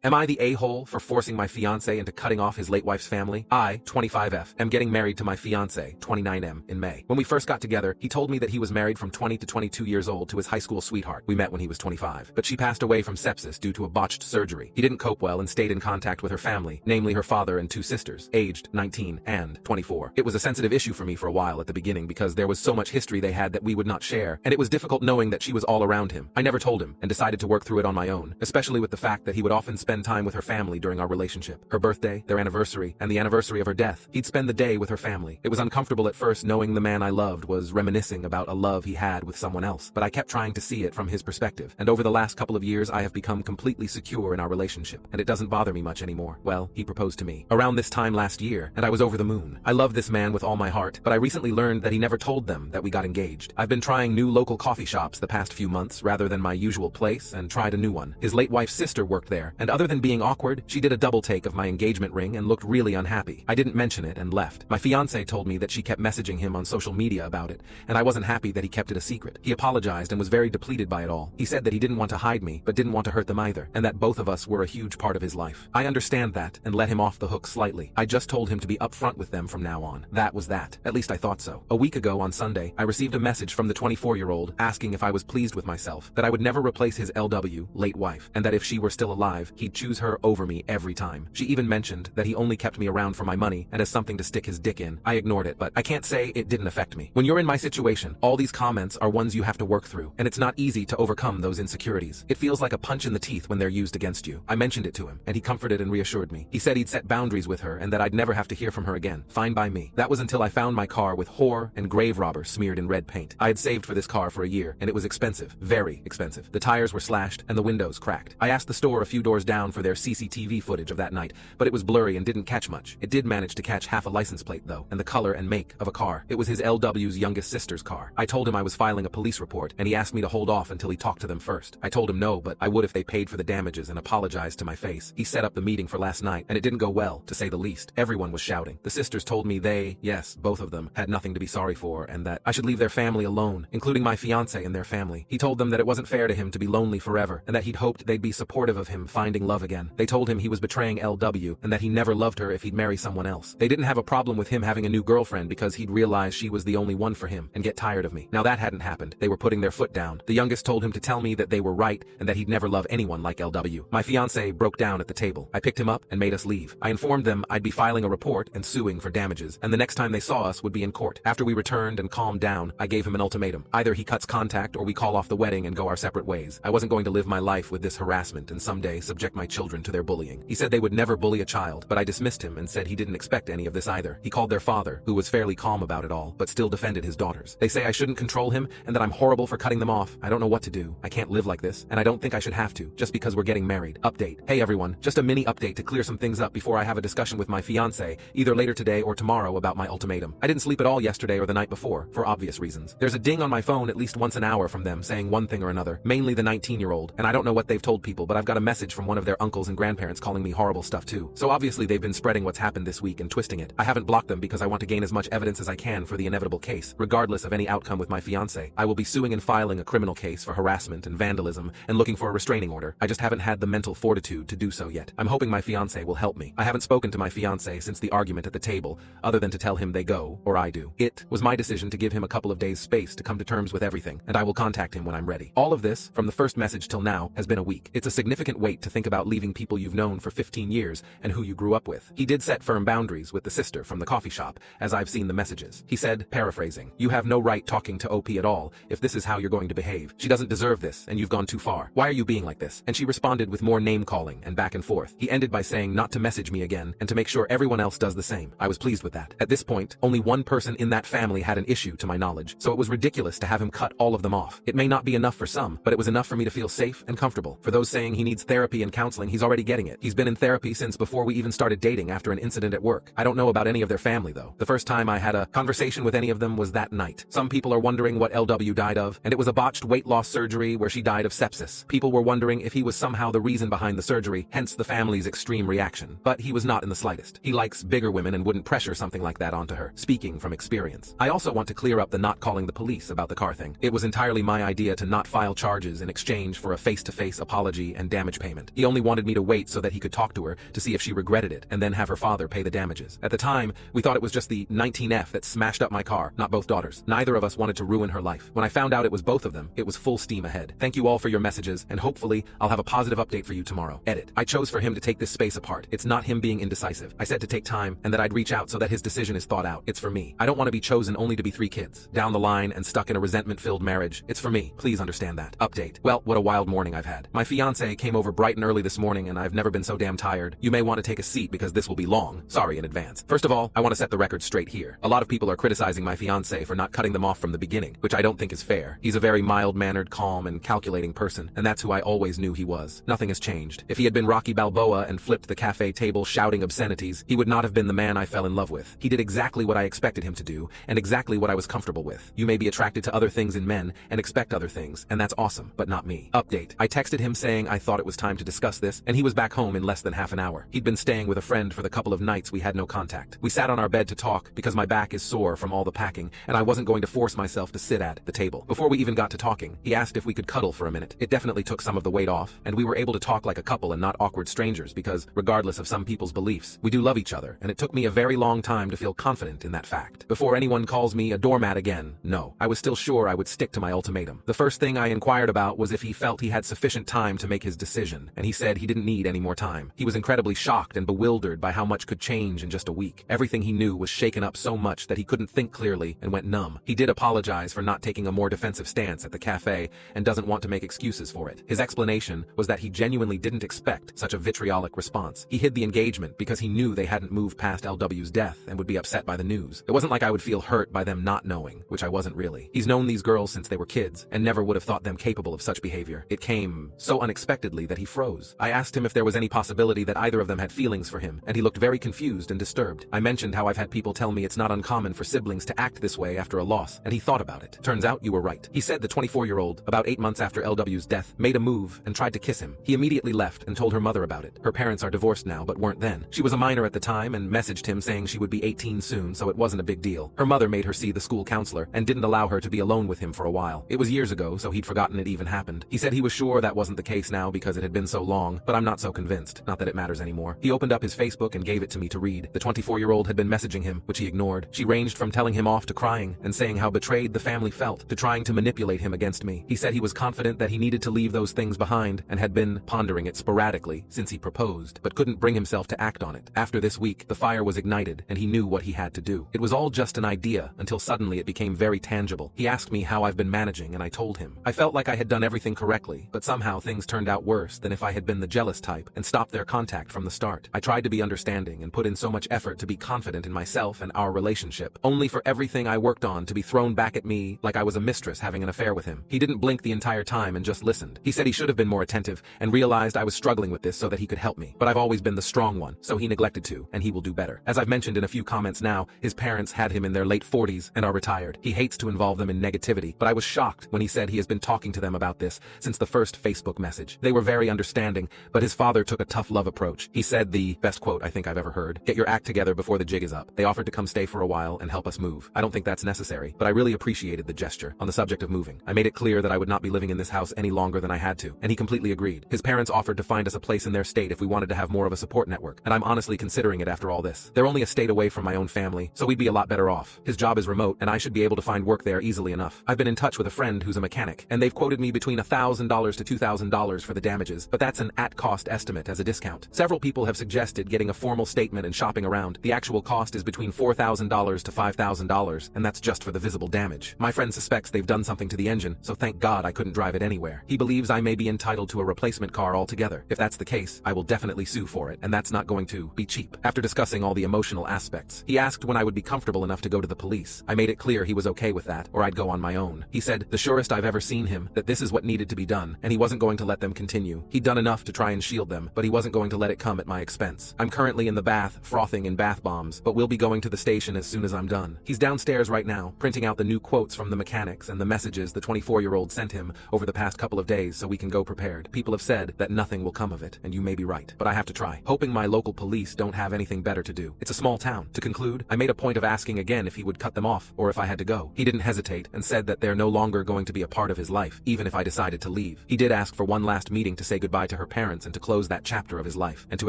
Am I the a-hole for forcing my fiancé into cutting off his late wife's family? I, 25F, am getting married to my fiancé, 29M, in May. When we first got together, he told me that he was married from 20 to 22 years old to his high school sweetheart. We met when he was 25, but she passed away from sepsis due to a botched surgery. He didn't cope well and stayed in contact with her family, namely her father and two sisters, aged 19 and 24. It was a sensitive issue for me for a while at the beginning because there was so much history they had that we would not share, and it was difficult knowing that she was all around him. I never told him and decided to work through it on my own, especially with the fact that he would often spend time with her family during our relationship. Her birthday, their anniversary, and the anniversary of her death. He'd spend the day with her family. It was uncomfortable at first knowing the man I loved was reminiscing about a love he had with someone else, but I kept trying to see it from his perspective, and over the last couple of years I have become completely secure in our relationship, and it doesn't bother me much anymore. Well, he proposed to me around this time last year, and I was over the moon. I love this man with all my heart, but I recently learned that he never told them that we got engaged. I've been trying new local coffee shops the past few months rather than my usual place and tried a new one. His late wife's sister worked there, and other than being awkward, she did a double take of my engagement ring and looked really unhappy. I didn't mention it and left. My fiancé told me that she kept messaging him on social media about it, and I wasn't happy that he kept it a secret. He apologized and was very depleted by it all. He said that he didn't want to hide me, but didn't want to hurt them either, and that both of us were a huge part of his life. I understand that and let him off the hook slightly. I just told him to be upfront with them from now on. That was that. At least I thought so. A week ago on Sunday, I received a message from the 24-year-old asking if I was pleased with myself, that I would never replace his LW, late wife, and that if she were still alive, he'd choose her over me every time. She even mentioned that he only kept me around for my money and as something to stick his dick in. I ignored it, but I can't say it didn't affect me. When you're in my situation, all these comments are ones you have to work through, and it's not easy to overcome those insecurities. It feels like a punch in the teeth when they're used against you. I mentioned it to him, and he comforted and reassured me. He said he'd set boundaries with her and that I'd never have to hear from her again. Fine by me. That was until I found my car with whore and grave robber smeared in red paint. I had saved for this car for a year, and it was expensive. Very expensive. The tires were slashed and the windows cracked. I asked the store a few doors down for their CCTV footage of that night, but it was blurry and didn't catch much. It did manage to catch half a license plate though, and the color and make of a car. It was his LW's youngest sister's car. I told him I was filing a police report, and he asked me to hold off until he talked to them first. I told him no, but I would if they paid for the damages and apologized to my face. He set up the meeting for last night, and it didn't go well, to say the least. Everyone was shouting. The sisters told me they, yes, both of them, had nothing to be sorry for, and that I should leave their family alone, including my fiancé and their family. He told them that it wasn't fair to him to be lonely forever, and that he'd hoped they'd be supportive of him finding love again. They told him he was betraying LW, and that he never loved her if he'd marry someone else. They didn't have a problem with him having a new girlfriend because he'd realized she was the only one for him, and get tired of me. Now that hadn't happened. They were putting their foot down. The youngest told him to tell me that they were right, and that he'd never love anyone like LW. My fiancé broke down at the table. I picked him up and made us leave. I informed them I'd be filing a report and suing for damages, and the next time they saw us would be in court. After we returned and calmed down, I gave him an ultimatum. Either he cuts contact or we call off the wedding and go our separate ways. I wasn't going to live my life with this harassment and someday subject my children to their bullying. He said they would never bully a child, but I dismissed him and said he didn't expect any of this either. He called their father, who was fairly calm about it all, but still defended his daughters. They say I shouldn't control him and that I'm horrible for cutting them off. I don't know what to do. I can't live like this, and I don't think I should have to, just because we're getting married. Update. Hey everyone, just a mini update to clear some things up before I have a discussion with my fiancé, either later today or tomorrow, about my ultimatum. I didn't sleep at all yesterday or the night before, for obvious reasons. There's a ding on my phone at least once an hour from them saying one thing or another, mainly the 19-year-old, and I don't know what they've told people, but I've got a message from one of their uncles and grandparents calling me horrible stuff too. So obviously they've been spreading what's happened this week and twisting it. I haven't blocked them because I want to gain as much evidence as I can for the inevitable case. Regardless of any outcome with my fiancé, I will be suing and filing a criminal case for harassment and vandalism and looking for a restraining order. I just haven't had the mental fortitude to do so yet. I'm hoping my fiancé will help me. I haven't spoken to my fiancé since the argument at the table, other than to tell him they go, or I do. It was my decision to give him a couple of days space to come to terms with everything, and I will contact him when I'm ready. All of this, from the first message till now, has been a week. It's a significant weight to think about leaving people you've known for 15 years and who you grew up with. He did set firm boundaries with the sister from the coffee shop, as I've seen the messages. He said, paraphrasing, "You have no right talking to OP at all if this is how you're going to behave. She doesn't deserve this, and you've gone too far. Why are you being like this?" And she responded with more name-calling and back and forth. He ended by saying not to message me again and to make sure everyone else does the same. I was pleased with that. At this point, only one person in that family had an issue to my knowledge, so it was ridiculous to have him cut all of them off. It may not be enough for some, but it was enough for me to feel safe and comfortable. For those saying he needs therapy and counseling, he's already getting it. He's been in therapy since before we even started dating after an incident at work. I don't know about any of their family though. The first time I had a conversation with any of them was that night. Some people are wondering what LW died of, and it was a botched weight loss surgery where she died of sepsis. People were wondering if he was somehow the reason behind the surgery, hence the family's extreme reaction. But he was not in the slightest. He likes bigger women and wouldn't pressure something like that onto her, speaking from experience. I also want to clear up the not calling the police about the car thing. It was entirely my idea to not file charges in exchange for a face-to-face apology and damage payment. He only only wanted me to wait so that he could talk to her to see if she regretted it and then have her father pay the damages. At the time, we thought it was just the 19F that smashed up my car, not both daughters. Neither of us wanted to ruin her life. When I found out it was both of them, it was full steam ahead. Thank you all for your messages, and hopefully I'll have a positive update for you tomorrow. Edit. I chose for him to take this space apart. It's not him being indecisive. I said to take time and that I'd reach out so that his decision is thought out. It's for me. I don't want to be chosen only to be 3 kids down the line and stuck in a resentment-filled marriage. It's for me. Please understand that. Update. Well, what a wild morning I've had. My fiancé came over bright and early this morning and I've never been so damn tired. You may want to take a seat because this will be long. Sorry in advance. First of all, I want to set the record straight here. A lot of people are criticizing my fiancé for not cutting them off from the beginning, which I don't think is fair. He's a very mild-mannered, calm, and calculating person, and that's who I always knew he was. Nothing has changed. If he had been Rocky Balboa and flipped the cafe table shouting obscenities, he would not have been the man I fell in love with. He did exactly what I expected him to do, and exactly what I was comfortable with. You may be attracted to other things in men and expect other things, and that's awesome, but not me. Update. I texted him saying I thought it was time to discuss this, and he was back home in less than half an hour. He'd been staying with a friend for the couple of nights we had no contact. We sat on our bed to talk because my back is sore from all the packing, and I wasn't going to force myself to sit at the table. Before we even got to talking, he asked if we could cuddle for a minute. It definitely took some of the weight off, and we were able to talk like a couple and not awkward strangers because, regardless of some people's beliefs, we do love each other, and it took me a very long time to feel confident in that fact. Before anyone calls me a doormat again, no, I was still sure I would stick to my ultimatum. The first thing I inquired about was if he felt he had sufficient time to make his decision, and he said he didn't need any more time. He was incredibly shocked and bewildered by how much could change in just a week. Everything he knew was shaken up so much that he couldn't think clearly and went numb. He did apologize for not taking a more defensive stance at the cafe and doesn't want to make excuses for it. His explanation was that he genuinely didn't expect such a vitriolic response. He hid the engagement because he knew they hadn't moved past LW's death and would be upset by the news. It wasn't like I would feel hurt by them not knowing, which I wasn't really. He's known these girls since they were kids and never would have thought them capable of such behavior. It came so unexpectedly that he froze. I asked him if there was any possibility that either of them had feelings for him, and he looked very confused and disturbed. I mentioned how I've had people tell me it's not uncommon for siblings to act this way after a loss, and he thought about it. Turns out you were right. He said the 24-year-old, about 8 months after LW's death, made a move and tried to kiss him. He immediately left and told her mother about it. Her parents are divorced now but weren't then. She was a minor at the time and messaged him saying she would be 18 soon, so it wasn't a big deal. Her mother made her see the school counselor and didn't allow her to be alone with him for a while. It was years ago, so he'd forgotten it even happened. He said he was sure that wasn't the case now because it had been so long, but I'm not so convinced. Not that it matters anymore. He opened up his Facebook and gave it to me to read. The 24-year-old had been messaging him, which he ignored. She ranged from telling him off to crying and saying how betrayed the family felt to trying to manipulate him against me. He said he was confident that he needed to leave those things behind and had been pondering it sporadically since he proposed, but couldn't bring himself to act on it. After this week, the fire was ignited and he knew what he had to do. It was all just an idea until suddenly it became very tangible. He asked me how I've been managing and I told him. I felt like I had done everything correctly, but somehow things turned out worse than if I had been the jealous type and stopped their contact from the start. I tried to be understanding and put in so much effort to be confident in myself and our relationship, only for everything I worked on to be thrown back at me like I was a mistress having an affair with him. He didn't blink the entire time and just listened. He said he should have been more attentive and realized I was struggling with this so that he could help me, but I've always been the strong one, so he neglected to, and he will do better. As I've mentioned in a few comments now, his parents had him in their late 40s and are retired. He hates to involve them in negativity, but I was shocked when he said he has been talking to them about this since the first Facebook message. They were very understanding, but his father took a tough love approach. He said the best quote I think I've ever heard: "Get your act together before the jig is up." They offered to come stay for a while and help us move. I don't think that's necessary, but I really appreciated the gesture. On the subject of moving, I made it clear that I would not be living in this house any longer than I had to, and he completely agreed. His parents offered to find us a place in their state if we wanted to have more of a support network, and I'm honestly considering it after all this. They're only a state away from my own family, so we'd be a lot better off. His job is remote, and I should be able to find work there easily enough. I've been in touch with a friend who's a mechanic, and they've quoted me between $1,000 to $2,000 for the damages, but that's an at-cost estimate as a discount. Several people have suggested getting a formal statement and shopping around. The actual cost is between $4,000 to $5,000, and that's just for the visible damage. My friend suspects they've done something to the engine, so thank God I couldn't drive it anywhere. He believes I may be entitled to a replacement car altogether. If that's the case, I will definitely sue for it, and that's not going to be cheap. After discussing all the emotional aspects, he asked when I would be comfortable enough to go to the police. I made it clear he was okay with that, or I'd go on my own. He said, the surest I've ever seen him, that this is what needed to be done, and he wasn't going to let them continue. He'd done enough to try and shield them, but he wasn't going to let it come at my expense. I'm currently in the bath, frothing in bath bombs, but we'll be going to the station as soon as I'm done. He's downstairs right now, printing out the new quotes from the mechanics and the messages the 24-year-old sent him over the past couple of days so we can go prepared. People have said that nothing will come of it, and you may be right, but I have to try, hoping my local police don't have anything better to do. It's a small town. To conclude, I made a point of asking again if he would cut them off, or if I had to go. He didn't hesitate, and said that they're no longer going to be a part of his life, even if I decided to leave. He did ask for one last meeting to say goodbye to her her parents and to close that chapter of his life, and to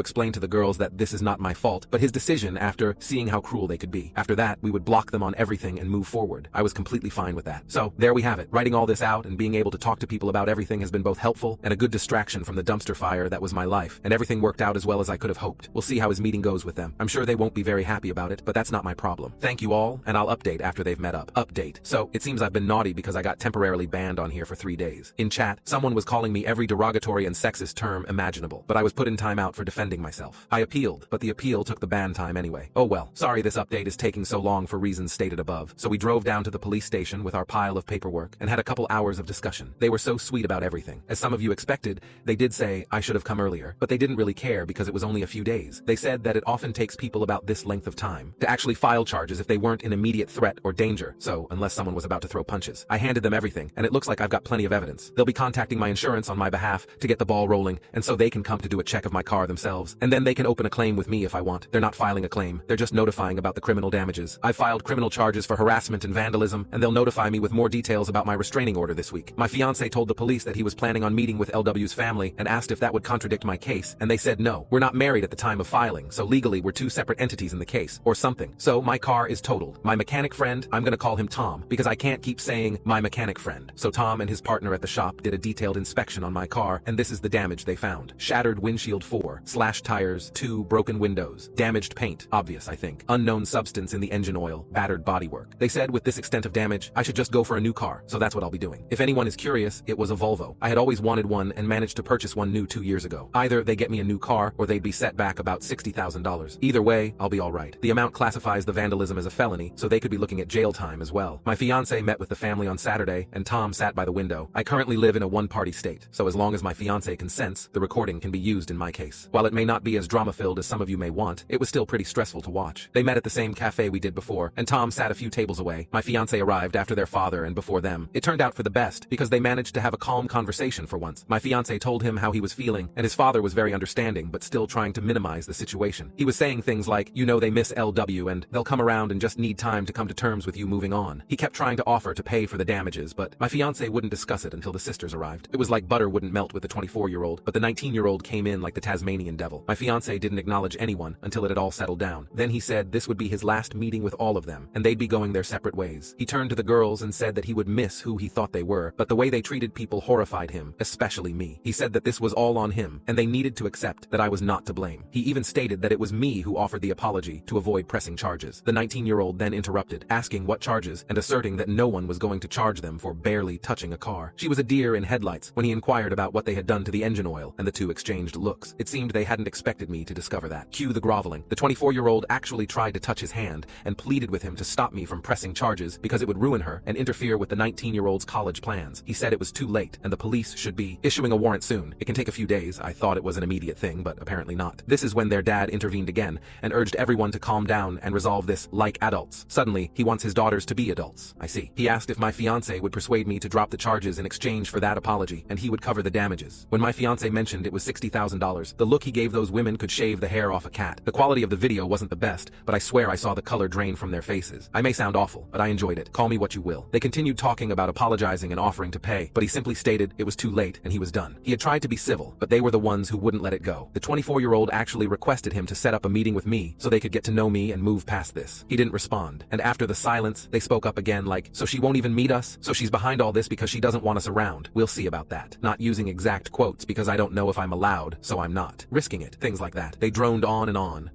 explain to the girls that this is not my fault, but his decision after seeing how cruel they could be. After that, we would block them on everything and move forward. I was completely fine with that. So, there we have it. Writing all this out and being able to talk to people about everything has been both helpful and a good distraction from the dumpster fire that was my life, and everything worked out as well as I could have hoped. We'll see how his meeting goes with them. I'm sure they won't be very happy about it, but that's not my problem. Thank you all, and I'll update after they've met up. Update. So, it seems I've been naughty because I got temporarily banned on here for 3 days. In chat, someone was calling me every derogatory and sexist term imaginable, but I was put in timeout for defending myself. I appealed, but the appeal took the ban time anyway. Oh well. Sorry this update is taking so long for reasons stated above. So we drove down to the police station with our pile of paperwork and had a couple hours of discussion. They were so sweet about everything. As some of you expected, they did say I should have come earlier, but they didn't really care because it was only a few days. They said that it often takes people about this length of time to actually file charges if they weren't in immediate threat or danger, so unless someone was about to throw punches. I handed them everything, and it looks like I've got plenty of evidence. They'll be contacting my insurance on my behalf to get the ball rolling, and so they can come to do a check of my car themselves, and then they can open a claim with me if I want. They're not filing a claim, they're just notifying about the criminal damages. I filed criminal charges for harassment and vandalism, and they'll notify me with more details about my restraining order this week. My fiancé told the police that he was planning on meeting with LW's family and asked if that would contradict my case, and they said no. We're not married at the time of filing, so legally we're two separate entities in the case, or something. So my car is totaled. My mechanic friend, I'm gonna call him Tom, because I can't keep saying my mechanic friend. So Tom and his partner at the shop did a detailed inspection on my car, and this is the damage they found. Shattered windshield 4, slashed tires, 2 broken windows, damaged paint, obvious I think, unknown substance in the engine oil, battered bodywork. They said with this extent of damage, I should just go for a new car, so that's what I'll be doing. If anyone is curious, it was a Volvo. I had always wanted one and managed to purchase one new 2 years ago. Either they get me a new car, or they'd be set back about $60,000. Either way, I'll be alright. The amount classifies the vandalism as a felony, so they could be looking at jail time as well. My fiancé met with the family on Saturday, and Tom sat by the window. I currently live in a one-party state, so as long as my fiancé consents, the recording can be used in my case. While it may not be as drama-filled as some of you may want, it was still pretty stressful to watch. They met at the same cafe we did before, and Tom sat a few tables away. My fiancé arrived after their father and before them. It turned out for the best, because they managed to have a calm conversation for once. My fiancé told him how he was feeling, and his father was very understanding but still trying to minimize the situation. He was saying things like, you know, they miss LW and they'll come around and just need time to come to terms with you moving on. He kept trying to offer to pay for the damages, but my fiancé wouldn't discuss it until the sisters arrived. It was like butter wouldn't melt with the 24-year-old, but the 19-year-old came in like the Tasmanian devil. My fiancé didn't acknowledge anyone until it had all settled down. Then he said this would be his last meeting with all of them, and they'd be going their separate ways. He turned to the girls and said that he would miss who he thought they were, but the way they treated people horrified him, especially me. He said that this was all on him, and they needed to accept that I was not to blame. He even stated that it was me who offered the apology to avoid pressing charges. The 19-year-old then interrupted, asking what charges, and asserting that no one was going to charge them for barely touching a car. She was a deer in headlights when he inquired about what they had done to the engine oil, and the two exchanged looks. It seemed they hadn't expected me to discover that. Cue the groveling. The 24-year-old actually tried to touch his hand and pleaded with him to stop me from pressing charges because it would ruin her and interfere with the 19-year-old's college plans. He said it was too late and the police should be issuing a warrant soon. It can take a few days. I thought it was an immediate thing, but apparently not. This is when their dad intervened again and urged everyone to calm down and resolve this like adults. Suddenly, he wants his daughters to be adults. I see. He asked if my fiancé would persuade me to drop the charges in exchange for that apology, and he would cover the damages. When my fiancé mentioned it was $60,000, the look he gave those women could shave the hair off a cat. The quality of the video wasn't the best, but I swear I saw the color drain from their faces. I may sound awful, but I enjoyed it. Call me what you will. They continued talking about apologizing and offering to pay, but he simply stated it was too late and he was done. He had tried to be civil, but they were the ones who wouldn't let it go. The 24-year-old actually requested him to set up a meeting with me so they could get to know me and move past this. He didn't respond, and after the silence, they spoke up again like, so she won't even meet us? So she's behind all this because she doesn't want us around. We'll see about that. Not using exact quotes because I don't know if I'm allowed, so I'm not risking it. Things like that. They droned on,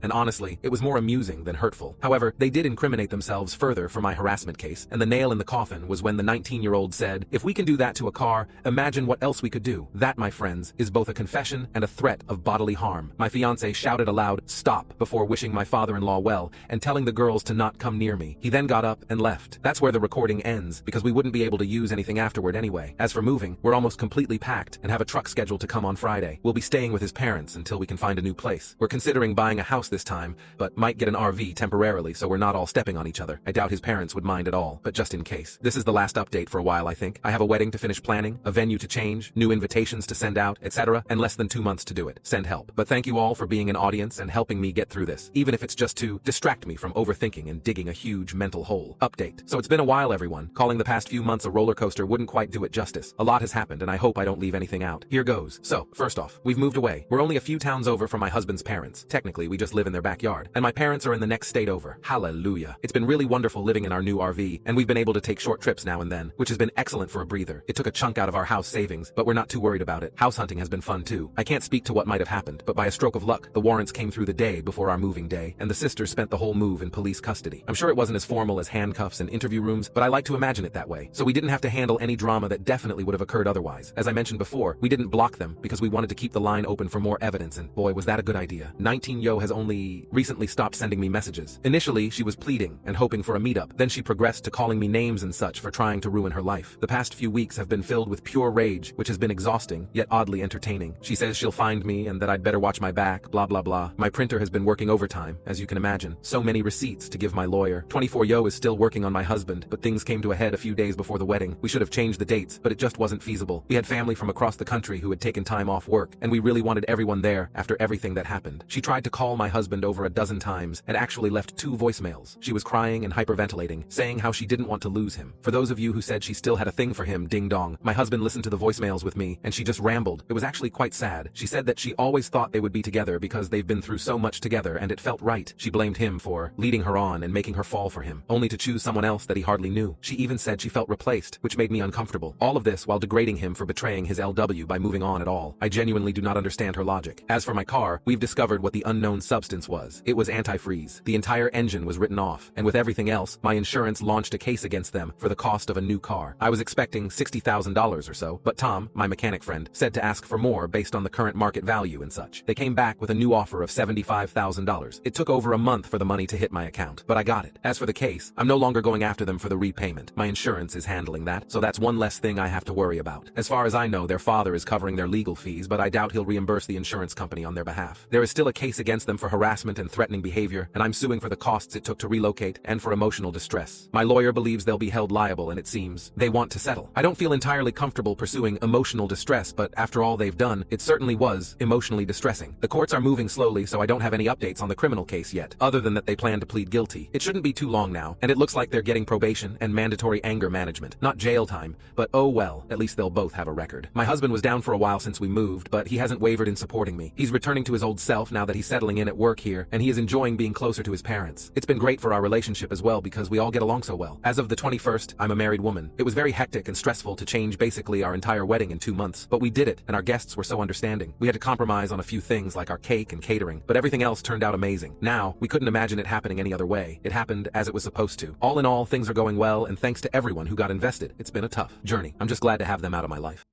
and honestly, it was more amusing than hurtful. However, they did incriminate themselves further for my harassment case, and the nail in the coffin was when the 19-year-old said, if we can do that to a car, imagine what else we could do. That, my friends, is both a confession and a threat of bodily harm. My fiancé shouted aloud, stop, before wishing my father-in-law well, and telling the girls to not come near me. He then got up and left. That's where the recording ends, because we wouldn't be able to use anything afterward anyway. As for moving, we're almost completely packed and have a truck scheduled to come on Friday. We'll be staying with his parents until we can find a new place. We're considering buying a house this time, but might get an RV temporarily so we're not all stepping on each other. I doubt his parents would mind at all, but just in case. This is the last update for a while, I think. I have a wedding to finish planning, a venue to change, new invitations to send out, etc., and less than 2 months to do it. Send help. But thank you all for being an audience and helping me get through this, even if it's just to distract me from overthinking and digging a huge mental hole. Update. So it's been a while, everyone. Calling the past few months a roller coaster wouldn't quite do it justice. A lot has happened, and I hope I don't leave anything out. Here goes. Thanks. So, first off, we've moved away. We're only a few towns over from my husband's parents. Technically, we just live in their backyard. And my parents are in the next state over. Hallelujah. It's been really wonderful living in our new RV, and we've been able to take short trips now and then, which has been excellent for a breather. It took a chunk out of our house savings, but we're not too worried about it. House hunting has been fun too. I can't speak to what might have happened, but by a stroke of luck, the warrants came through the day before our moving day, and the sisters spent the whole move in police custody. I'm sure it wasn't as formal as handcuffs and interview rooms, but I like to imagine it that way. So we didn't have to handle any drama that definitely would have occurred otherwise. As I mentioned before, we didn't block them because we wanted to keep the line open for more evidence, and boy, was that a good idea. 19 Yo has only recently stopped sending me messages. Initially, she was pleading and hoping for a meetup. Then she progressed to calling me names and such for trying to ruin her life. The past few weeks have been filled with pure rage, which has been exhausting, yet oddly entertaining. She says she'll find me and that I'd better watch my back, blah blah blah. My printer has been working overtime, as you can imagine. So many receipts to give my lawyer. 24 Yo is still working on my husband, but things came to a head a few days before the wedding. We should have changed the dates, but it just wasn't feasible. We had family from across the country who had taken time off work, and we really wanted everyone there after everything that happened. She tried to call my husband over a dozen times and actually left 2 voicemails. She was crying and hyperventilating, saying how she didn't want to lose him. For those of you who said she still had a thing for him, ding dong. My husband listened to the voicemails with me, and she just rambled. It was actually quite sad. She said that she always thought they would be together because they've been through so much together and it felt right. She blamed him for leading her on and making her fall for him, only to choose someone else that he hardly knew. She even said she felt replaced, which made me uncomfortable. All of this while degrading him for betraying his LW by moving on at all. I genuinely do not understand her logic. As for my car, we've discovered what the unknown substance was. It was antifreeze. The entire engine was written off, and with everything else, my insurance launched a case against them for the cost of a new car. I was expecting $60,000 or so, but Tom, my mechanic friend, said to ask for more based on the current market value and such. They came back with a new offer of $75,000. It took over a month for the money to hit my account, but I got it. As for the case, I'm no longer going after them for the repayment. My insurance is handling that, so that's one less thing I have to worry about. As far as I know, their father is covering their legal fees, but I doubt he'll reimburse the insurance company on their behalf. There is still a case against them for harassment and threatening behavior, and I'm suing for the costs it took to relocate and for emotional distress. My lawyer believes they'll be held liable, and it seems they want to settle. I don't feel entirely comfortable pursuing emotional distress, but after all they've done, it certainly was emotionally distressing. The courts are moving slowly, so I don't have any updates on the criminal case yet, other than that they plan to plead guilty. It shouldn't be too long now, and it looks like they're getting probation and mandatory anger management. Not jail time, but oh well, at least they'll both have a record. My husband was down for a while since we moved, but he hasn't wavered in supporting me. He's returning to his old self now that he's settling in at work here, and he is enjoying being closer to his parents. It's been great for our relationship as well because we all get along so well. As of the 21st, I'm a married woman. It was very hectic and stressful to change basically our entire wedding in 2 months, but we did it, and our guests were so understanding. We had to compromise on a few things like our cake and catering, but everything else turned out amazing. Now, we couldn't imagine it happening any other way. It happened as it was supposed to. All in all, things are going well, and thanks to everyone who got invested. It's been a tough journey. I'm just glad to have them out of my life.